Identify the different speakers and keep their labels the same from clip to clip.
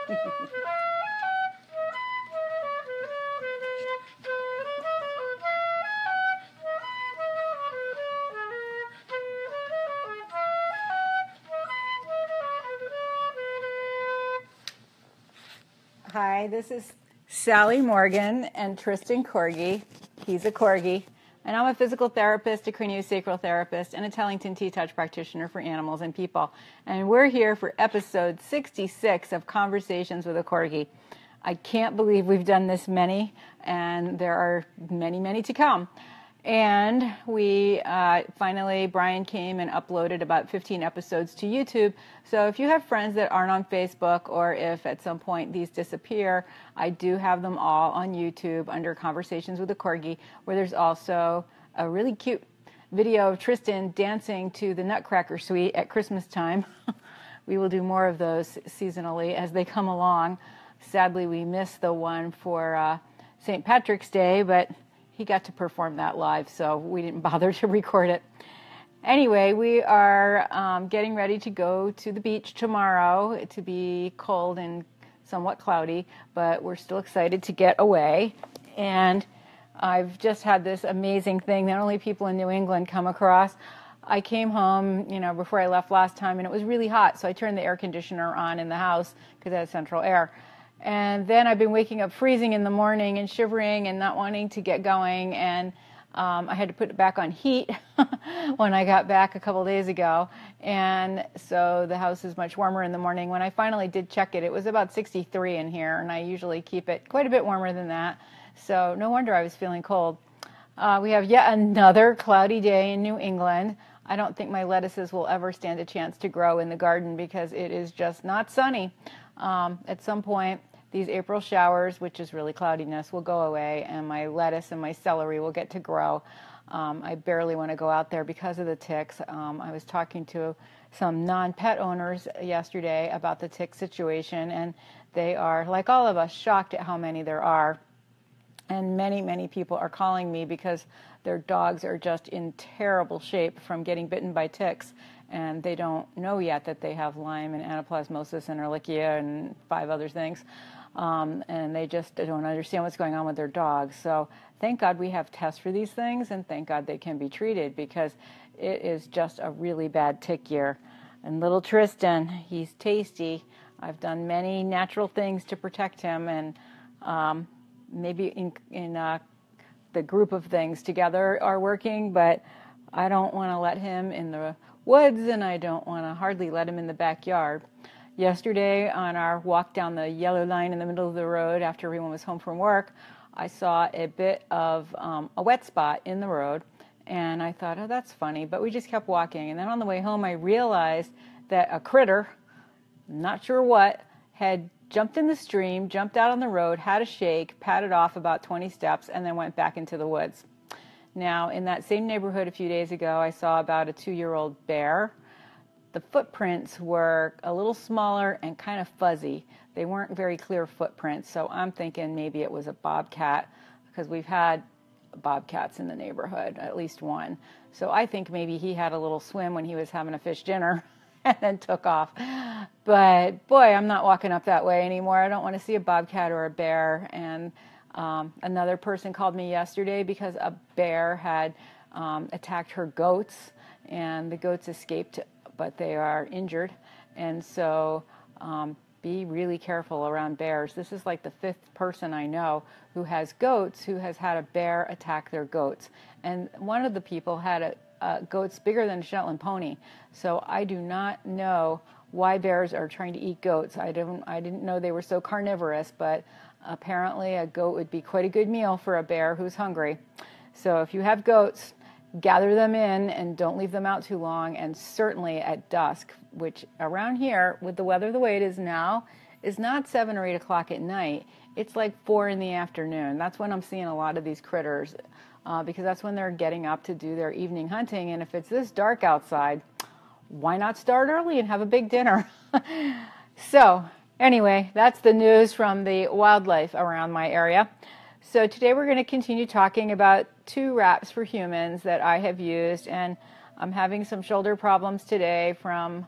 Speaker 1: Hi, this is Sally Morgan and Tristan Corgi. He's a Corgi. And I'm a physical therapist, a craniosacral therapist, and a Tellington T-Touch practitioner for animals and people. And we're here for episode 66 of Conversations with a Corgi. I can't believe we've done this many, and there are many, many to come. And we finally, Brian came and uploaded about 15 episodes to YouTube. So if you have friends that aren't on Facebook, or if at some point these disappear, I do have them all on YouTube under Conversations with a Corgi, where there's also a really cute video of Tristan dancing to the Nutcracker Suite at Christmas time. We will do more of those seasonally as they come along. Sadly, we missed the one for St. Patrick's Day, but he got to perform that live, so we didn't bother to record it. Anyway, we are getting ready to go to the beach tomorrow. To be cold and somewhat cloudy, but we're still excited to get away. And I've just had this amazing thing that only people in New England come across. I came home, before I left last time, and it was really hot, so I turned the air conditioner on in the house because it has central air. And then I've been waking up freezing in the morning and shivering and not wanting to get going. And I had to put it back on heat when I got back a couple days ago. And so the house is much warmer in the morning. When I finally did check it, it was about 63 in here. And I usually keep it quite a bit warmer than that. So no wonder I was feeling cold. We have yet another cloudy day in New England. I don't think my lettuces will ever stand a chance to grow in the garden because it is just not sunny. At some point, these April showers, which is really cloudiness, will go away, and my lettuce and my celery will get to grow. I barely want to go out there because of the ticks. I was talking to some non-pet owners yesterday about the tick situation, and they are, like all of us, shocked at how many there are. And many, many people are calling me because their dogs are just in terrible shape from getting bitten by ticks. And they don't know yet that they have Lyme and anaplasmosis and Ehrlichia and 5 other things. And they just don't understand what's going on with their dogs. So thank God we have tests for these things, and thank God they can be treated, because it is just a really bad tick year. And little Tristan, he's tasty. I've done many natural things to protect him, and maybe in the group of things together are working, but I don't want to let him in the woods, and I don't want to hardly let him in the backyard. Yesterday, on our walk down the yellow line in the middle of the road after everyone was home from work, I saw a bit of a wet spot in the road, and I thought, oh, that's funny, but we just kept walking. And then on the way home, I realized that a critter, not sure what, had jumped in the stream, jumped out on the road, had a shake, padded off about 20 steps, and then went back into the woods. Now, in that same neighborhood a few days ago, I saw about a 2-year-old bear. The footprints were a little smaller and kind of fuzzy. They weren't very clear footprints, so I'm thinking maybe it was a bobcat, because we've had bobcats in the neighborhood, at least one. So I think maybe he had a little swim when he was having a fish dinner and then took off. But boy, I'm not walking up that way anymore. I don't want to see a bobcat or a bear. And another person called me yesterday because a bear had attacked her goats, and the goats escaped, but they are injured. And so be really careful around bears. This is like the 5th person I know who has goats who has had a bear attack their goats. And one of the people had goats bigger than a Shetland pony. So I do not know why bears are trying to eat goats. I didn't know they were so carnivorous, but apparently a goat would be quite a good meal for a bear who's hungry. So if you have goats, gather them in and don't leave them out too long, and certainly at dusk, which around here, with the weather the way it is now, is not 7 or 8 o'clock at night. It's like 4 in the afternoon. That's when I'm seeing a lot of these critters, because that's when they're getting up to do their evening hunting. And if it's this dark outside, why not start early and have a big dinner? So anyway, that's the news from the wildlife around my area. So today we're going to continue talking about 2 wraps for humans that I have used, and I'm having some shoulder problems today from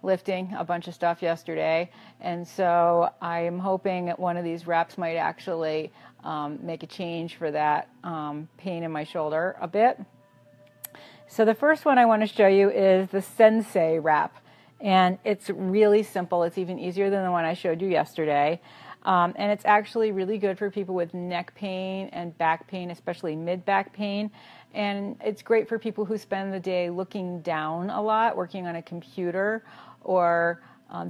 Speaker 1: lifting a bunch of stuff yesterday, and so I am hoping that one of these wraps might actually make a change for that pain in my shoulder a bit. So the first one I want to show you is the Sensei wrap, and it's really simple. It's even easier than the one I showed you yesterday, and it's actually really good for people with neck pain and back pain, especially mid-back pain, and it's great for people who spend the day looking down a lot, working on a computer, or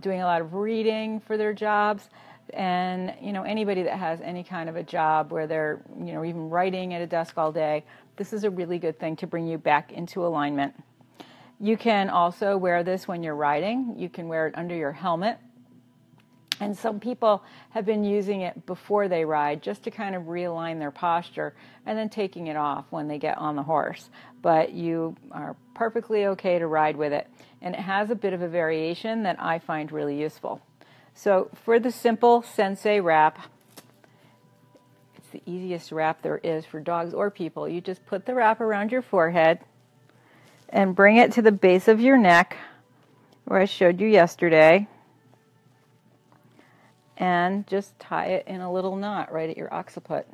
Speaker 1: doing a lot of reading for their jobs. And anybody that has any kind of a job where they're even writing at a desk all day, this is a really good thing to bring you back into alignment. You can also wear this when you're riding. You can wear it under your helmet. And some people have been using it before they ride just to kind of realign their posture and then taking it off when they get on the horse. But you are perfectly okay to ride with it. And it has a bit of a variation that I find really useful. So for the simple Sensei wrap, it's the easiest wrap there is for dogs or people. You just put the wrap around your forehead and bring it to the base of your neck, where I showed you yesterday, and just tie it in a little knot right at your occiput.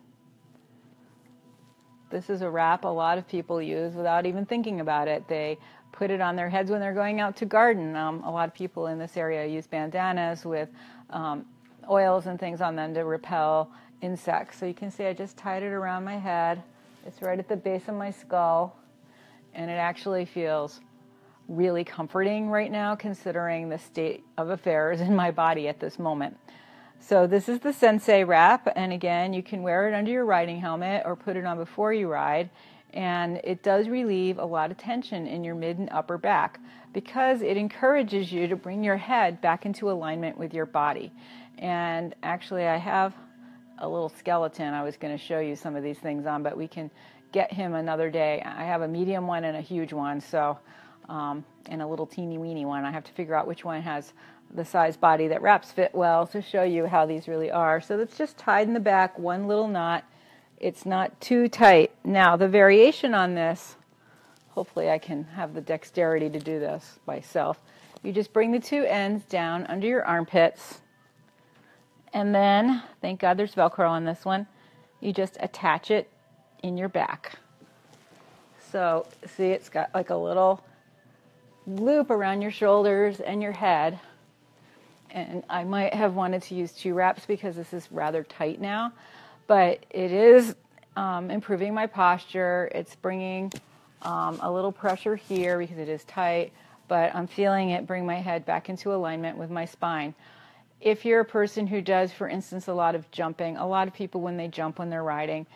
Speaker 1: This is a wrap a lot of people use without even thinking about it. They put it on their heads when they're going out to garden. A lot of people in this area use bandanas with oils and things on them to repel insects. So you can see I just tied it around my head. It's right at the base of my skull, and it actually feels really comforting right now considering the state of affairs in my body at this moment. So this is the Sensei wrap, and again, you can wear it under your riding helmet or put it on before you ride, and it does relieve a lot of tension in your mid and upper back because it encourages you to bring your head back into alignment with your body. And actually, I have a little skeleton I was going to show you some of these things on, but we can get him another day. I have a medium one and a huge one, so and a little teeny weeny one. I have to figure out which one has the size body that wraps fit well to show you how these really are. So it's just tied in the back, one little knot. It's not too tight. Now the variation on this, hopefully I can have the dexterity to do this myself. You just bring the two ends down under your armpits, and then, thank God there's Velcro on this one, you just attach it in your back. So see, it's got like a little loop around your shoulders and your head. And I might have wanted to use two wraps because this is rather tight now, but it is improving my posture. It's bringing a little pressure here because it is tight, but I'm feeling it bring my head back into alignment with my spine. If you're a person who does, for instance, a lot of jumping, a lot of people when they jump when they're riding,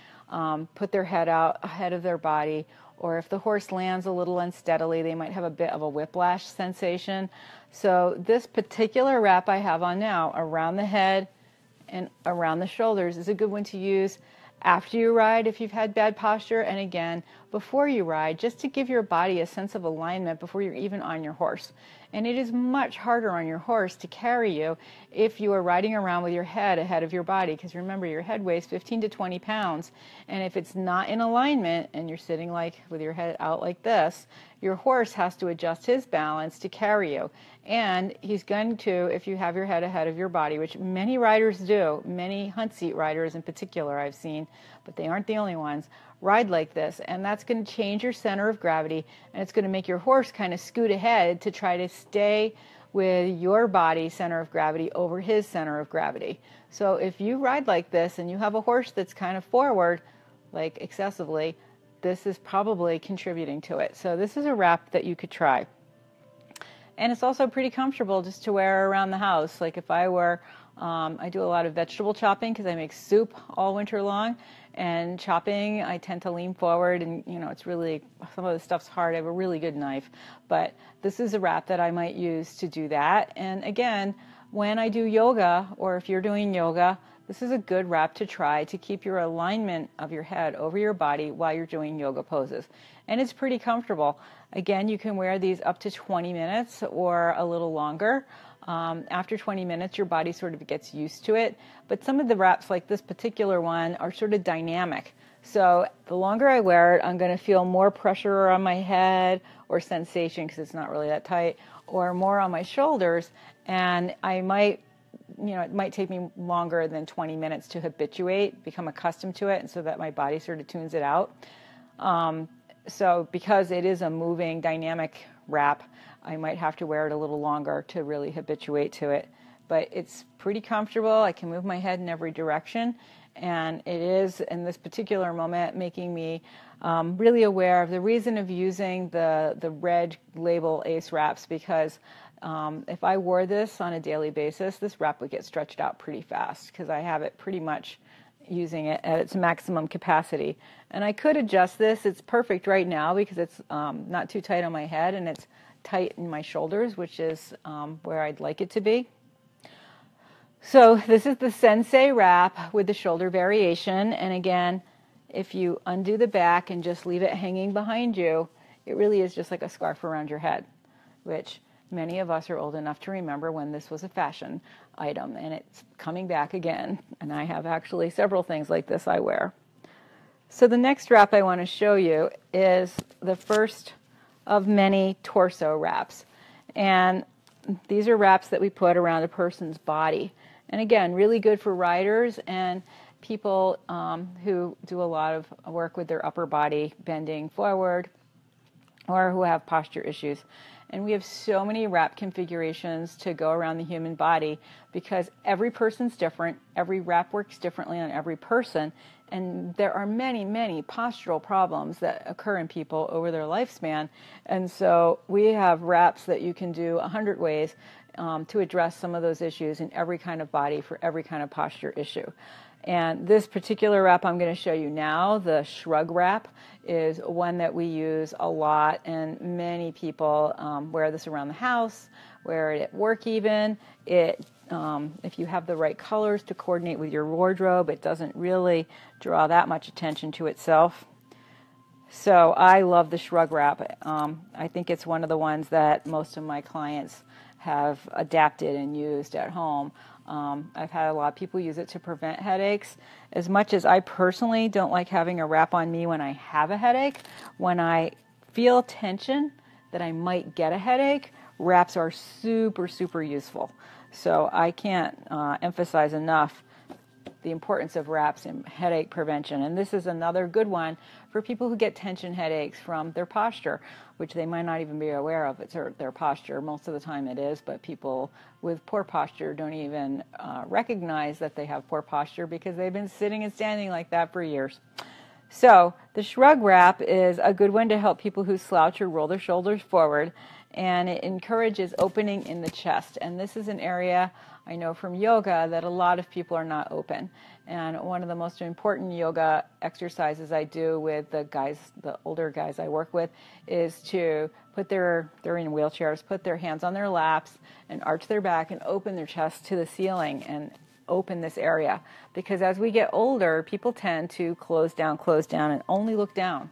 Speaker 1: put their head out ahead of their body, or if the horse lands a little unsteadily, they might have a bit of a whiplash sensation. So this particular wrap I have on now around the head and around the shoulders is a good one to use after you ride if you've had bad posture, and again before you ride, just to give your body a sense of alignment before you're even on your horse. And it is much harder on your horse to carry you if you are riding around with your head ahead of your body, because remember, your head weighs 15 to 20 pounds, and if it's not in alignment and you're sitting like with your head out like this, your horse has to adjust his balance to carry you. And he's going to, if you have your head ahead of your body, which many riders do, many hunt seat riders in particular I've seen, but they aren't the only ones, ride like this, and that's going to change your center of gravity, and it's going to make your horse kind of scoot ahead to try to stay with your body center of gravity over his center of gravity. So if you ride like this and you have a horse that's kind of forward, like excessively, this is probably contributing to it. So this is a wrap that you could try. And it's also pretty comfortable just to wear around the house. Like if I were, I do a lot of vegetable chopping because I make soup all winter long. And chopping, I tend to lean forward, and it's really, some of the stuff's hard. I have a really good knife, but this is a wrap that I might use to do that. And again, when I do yoga, or if you're doing yoga, this is a good wrap to try to keep your alignment of your head over your body while you're doing yoga poses. And it's pretty comfortable. Again, you can wear these up to 20 minutes or a little longer. After 20 minutes, your body sort of gets used to it. But some of the wraps, like this particular one, are sort of dynamic. So the longer I wear it, I'm going to feel more pressure on my head or sensation, because it's not really that tight, or more on my shoulders. And I might, it might take me longer than 20 minutes to habituate, become accustomed to it, and so that my body sort of tunes it out. So because it is a moving, dynamic wrap, I might have to wear it a little longer to really habituate to it. But it's pretty comfortable. I can move my head in every direction. And it is, in this particular moment, making me really aware of the reason of using the red label ACE wraps, because if I wore this on a daily basis, this wrap would get stretched out pretty fast, because I have it pretty much using it at its maximum capacity. And I could adjust this. It's perfect right now because it's not too tight on my head, and it's tight in my shoulders, which is where I'd like it to be. So this is the Sensei wrap with the shoulder variation. And again, if you undo the back and just leave it hanging behind you, it really is just like a scarf around your head, which many of us are old enough to remember when this was a fashion item, and it's coming back again. And I have actually several things like this I wear. So the next wrap I want to show you is the first of many torso wraps. And these are wraps that we put around a person's body. And again, really good for riders and people who do a lot of work with their upper body, bending forward, or who have posture issues. And we have so many wrap configurations to go around the human body because every person's different. Every wrap works differently on every person. And there are many, many postural problems that occur in people over their lifespan. And so we have wraps that you can do 100 ways to address some of those issues in every kind of body for every kind of posture issue. And this particular wrap I'm going to show you now, the Shrug wrap, is one that we use a lot, and many people wear this around the house, wear it at work even. If you have the right colors to coordinate with your wardrobe, it doesn't really draw that much attention to itself. So I love the Shrug wrap. I think it's one of the ones that most of my clients have adapted and used at home. I've had a lot of people use it to prevent headaches. As much as I personally don't like having a wrap on me when I have a headache, when I feel tension that I might get a headache, wraps are super, super useful. So I can't emphasize enough the importance of wraps in headache prevention. And this is another good one for people who get tension headaches from their posture, which they might not even be aware of. It's their posture. Most of the time it is, but people with poor posture don't even recognize that they have poor posture because they've been sitting and standing like that for years. So the Shrug wrap is a good one to help people who slouch or roll their shoulders forward, and it encourages opening in the chest. And this is an area I know from yoga that a lot of people are not open. And one of the most important yoga exercises I do with the older guys I work with, is to they're in wheelchairs, put their hands on their laps and arch their back and open their chest to the ceiling and open this area. Because as we get older, people tend to close down, and only look down.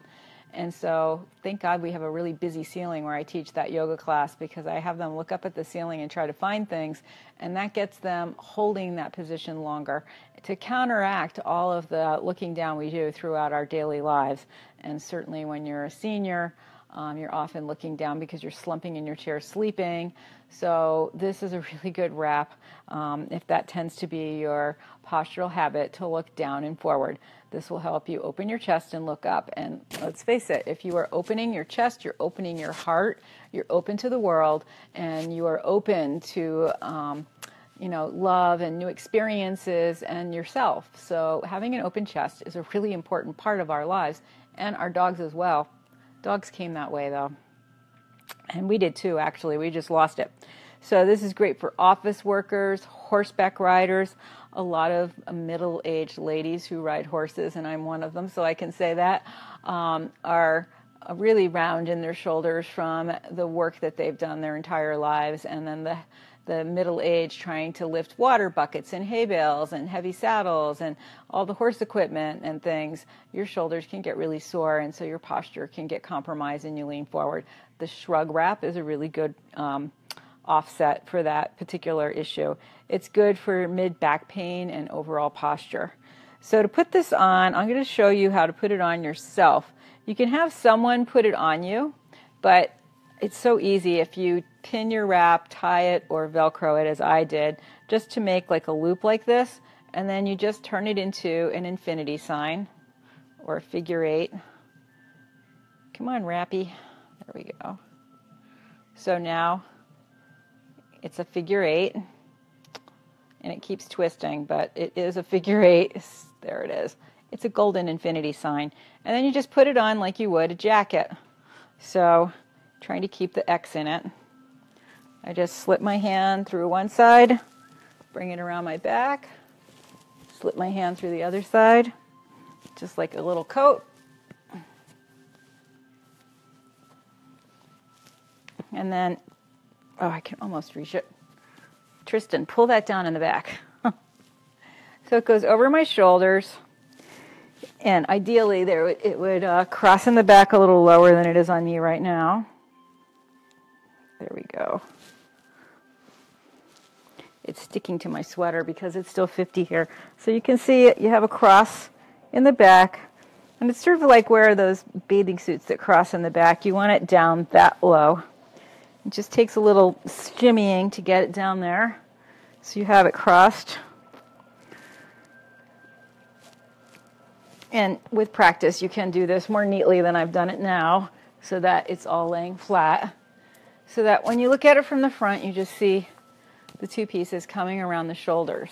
Speaker 1: And so thank God we have a really busy ceiling where I teach that yoga class, because I have them look up at the ceiling and try to find things, and that gets them holding that position longer to counteract all of the looking down we do throughout our daily lives. And certainly when you're a senior, you're often looking down because you're slumping in your chair sleeping. So this is a really good wrap if that tends to be your postural habit, to look down and forward. This will help you open your chest and look up. And let's face it, if you are opening your chest, you're opening your heart, you're open to the world, and you are open to love and new experiences and yourself. So having an open chest is a really important part of our lives, and our dogs as well. Dogs came that way though. And we did too, actually. We just lost it. So this is great for office workers, horseback riders, a lot of middle-aged ladies who ride horses, and I'm one of them, so I can say that, are really round in their shoulders from the work that they've done their entire lives, and then the middle age trying to lift water buckets and hay bales and heavy saddles and all the horse equipment and things. Your shoulders can get really sore, and so your posture can get compromised and you lean forward. The Shrug wrap is a really good offset for that particular issue. It's good for mid-back pain and overall posture. So to put this on, I'm going to show you how to put it on yourself. You can have someone put it on you, but it's so easy if you pin your wrap, tie it, or Velcro it as I did, just to make like a loop like this, and then you just turn it into an infinity sign or a figure 8. Come on, Wrappy. There we go. So now it's a figure 8, and it keeps twisting, but it is a figure 8. There it is. It's a golden infinity sign. And then you just put it on like you would a jacket. So trying to keep the X in it. I just slip my hand through one side, bring it around my back, slip my hand through the other side, just like a little coat. And then, oh, I can almost reach it. Tristan, pull that down in the back. So it goes over my shoulders, and ideally it would cross in the back a little lower than it is on me right now. There we go. It's sticking to my sweater because it's still 50 here. So you can see it, you have a cross in the back, and it's sort of like where those bathing suits that cross in the back, you want it down that low. It just takes a little shimmying to get it down there. So you have it crossed. And with practice, you can do this more neatly than I've done it now, so that it's all laying flat. So that when you look at it from the front, you just see the two pieces coming around the shoulders.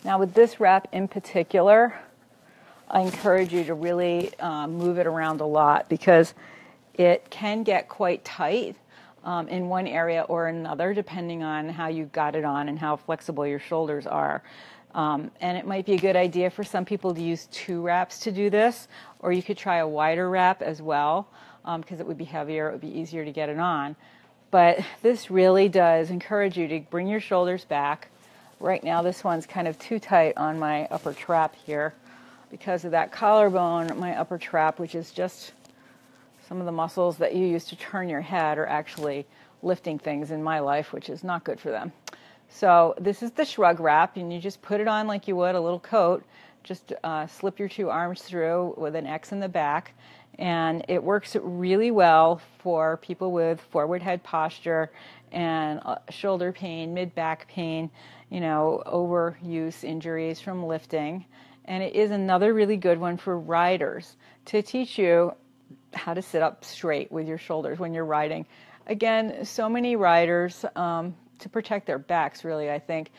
Speaker 1: Now with this wrap in particular, I encourage you to really move it around a lot, because it can get quite tight in one area or another, depending on how you got it on and how flexible your shoulders are. And it might be a good idea for some people to use 2 wraps to do this, or you could try a wider wrap as well, because it would be heavier, it would be easier to get it on. But this really does encourage you to bring your shoulders back. Right now this one's kind of too tight on my upper trap here because of that collarbone. My upper trap, which is just some of the muscles that you use to turn your head, are actually lifting things in my life, which is not good for them. So this is the shrug wrap, and you just put it on like you would a little coat. Just slip your 2 arms through with an X in the back, and it works really well for people with forward head posture and shoulder pain, mid-back pain, overuse injuries from lifting. And it is another really good one for riders to teach you how to sit up straight with your shoulders when you're riding. Again, so many riders, to protect their backs, really, I think,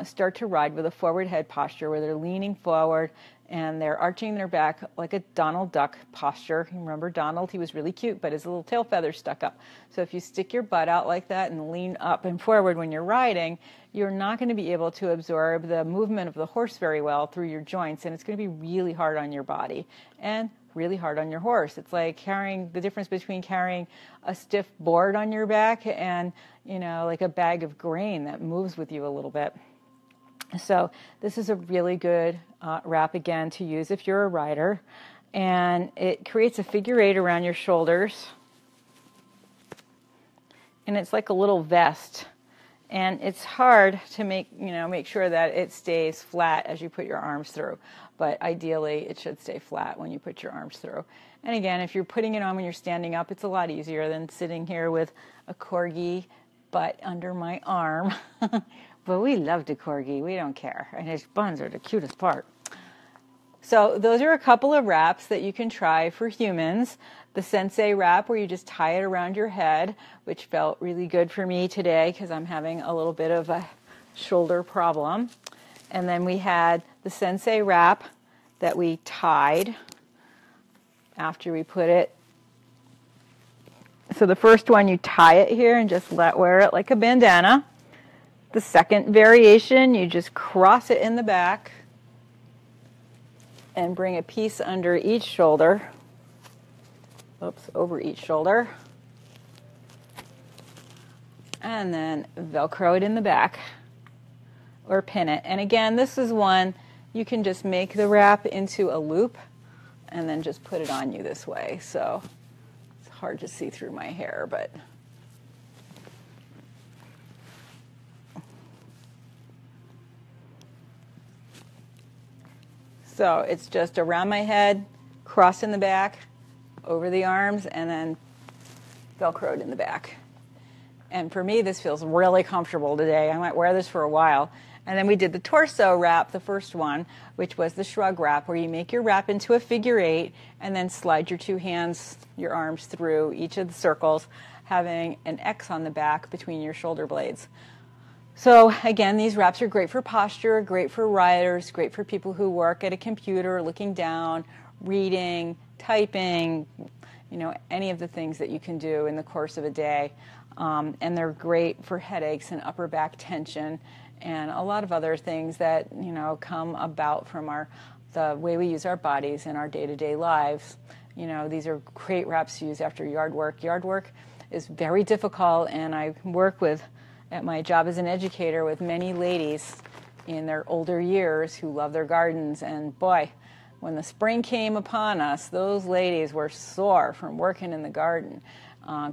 Speaker 1: start to ride with a forward head posture where they're leaning forward and they're arching their back like a Donald Duck posture. You remember Donald? He was really cute, but his little tail feathers stuck up. So if you stick your butt out like that and lean up and forward when you're riding, you're not going to be able to absorb the movement of the horse very well through your joints, and it's going to be really hard on your body and really hard on your horse. It's like the difference between carrying a stiff board on your back and, like a bag of grain that moves with you a little bit. So this is a really good wrap, again, to use if you're a rider. And it creates a figure 8 around your shoulders. And it's like a little vest. And it's hard to make sure that it stays flat as you put your arms through. But ideally, it should stay flat when you put your arms through. And again, if you're putting it on when you're standing up, it's a lot easier than sitting here with a Corgi butt under my arm. But we love the Corgi. We don't care. And his buns are the cutest part. So those are a couple of wraps that you can try for humans. The Sensei wrap, where you just tie it around your head, which felt really good for me today because I'm having a little bit of a shoulder problem. And then we had the Sensei wrap that we tied after we put it. So the first one, you tie it here and just wear it like a bandana. The second variation, you just cross it in the back and bring a piece under each shoulder. Oops, over each shoulder. And then Velcro it in the back or pin it. And again, this is one you can just make the wrap into a loop and then just put it on you this way. So it's hard to see through my hair, but So it's just around my head, crossed in the back, over the arms, and then Velcroed in the back. And for me, this feels really comfortable today. I might wear this for a while. And then we did the torso wrap, the first one, which was the shrug wrap, where you make your wrap into a figure 8 and then slide your 2 hands, your arms through each of the circles, having an X on the back between your shoulder blades. So again, these wraps are great for posture, great for riders, great for people who work at a computer, looking down, reading, typing, any of the things that you can do in the course of a day. And they're great for headaches and upper back tension and a lot of other things that, come about from the way we use our bodies in our day-to-day lives. These are great wraps to use after yard work. Yard work is very difficult, and I work at my job as an educator with many ladies in their older years who love their gardens. And boy, when the spring came upon us, those ladies were sore from working in the garden.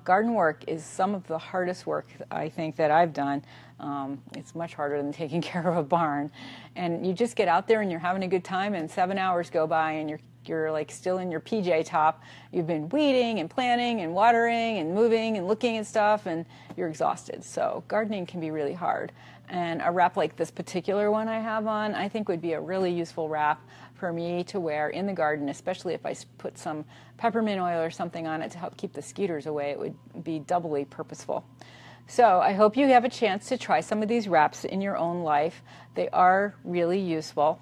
Speaker 1: Garden work is some of the hardest work, I think, that I've done. It's much harder than taking care of a barn. And you just get out there and you're having a good time, and 7 hours go by and you're like still in your PJ top. You've been weeding and planting and watering and moving and looking at stuff, and you're exhausted. So gardening can be really hard. And a wrap like this particular one I have on, I think would be a really useful wrap for me to wear in the garden, especially if I put some peppermint oil or something on it to help keep the skeeters away. It would be doubly purposeful. So I hope you have a chance to try some of these wraps in your own life. They are really useful.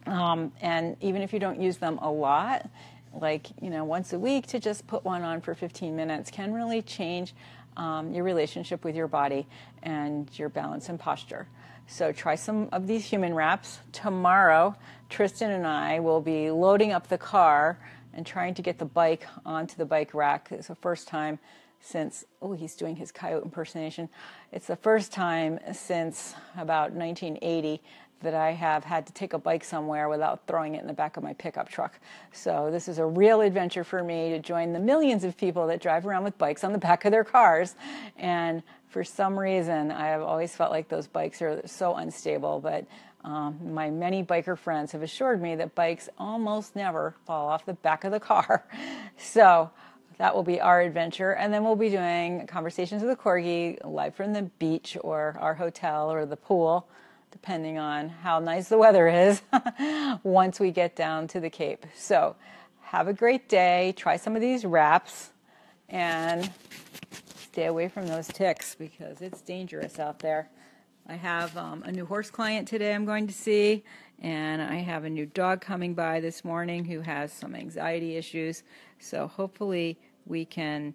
Speaker 1: And even if you don't use them a lot, like, once a week, to just put one on for 15 minutes can really change your relationship with your body and your balance and posture. So try some of these human wraps. Tomorrow, Tristan and I will be loading up the car and trying to get the bike onto the bike rack. It's the first time since, he's doing his coyote impersonation. It's the first time since about 1980 that I have had to take a bike somewhere without throwing it in the back of my pickup truck. So this is a real adventure for me to join the millions of people that drive around with bikes on the back of their cars. And for some reason, I have always felt like those bikes are so unstable, but my many biker friends have assured me that bikes almost never fall off the back of the car. So that will be our adventure. And then we'll be doing Conversations with a Corgi live from the beach or our hotel or the pool, depending on how nice the weather is once we get down to the Cape. So have a great day. Try some of these wraps and stay away from those ticks because it's dangerous out there. I have a new horse client today I'm going to see, and I have a new dog coming by this morning who has some anxiety issues. So hopefully we can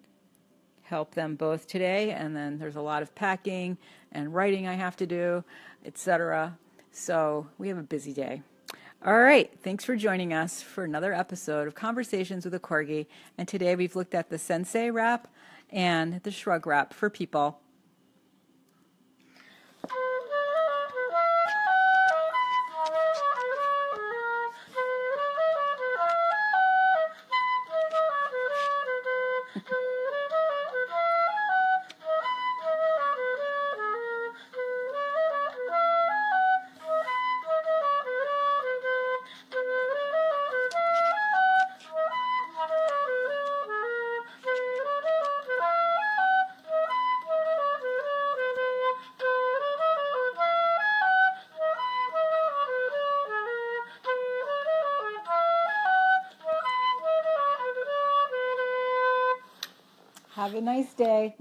Speaker 1: help them both today. And then there's a lot of packing and writing I have to do, etc. So we have a busy day. All right, thanks for joining us for another episode of Conversations with a Corgi. And today we've looked at the Sensei wrap and the Shrug wrap for people. Have a nice day.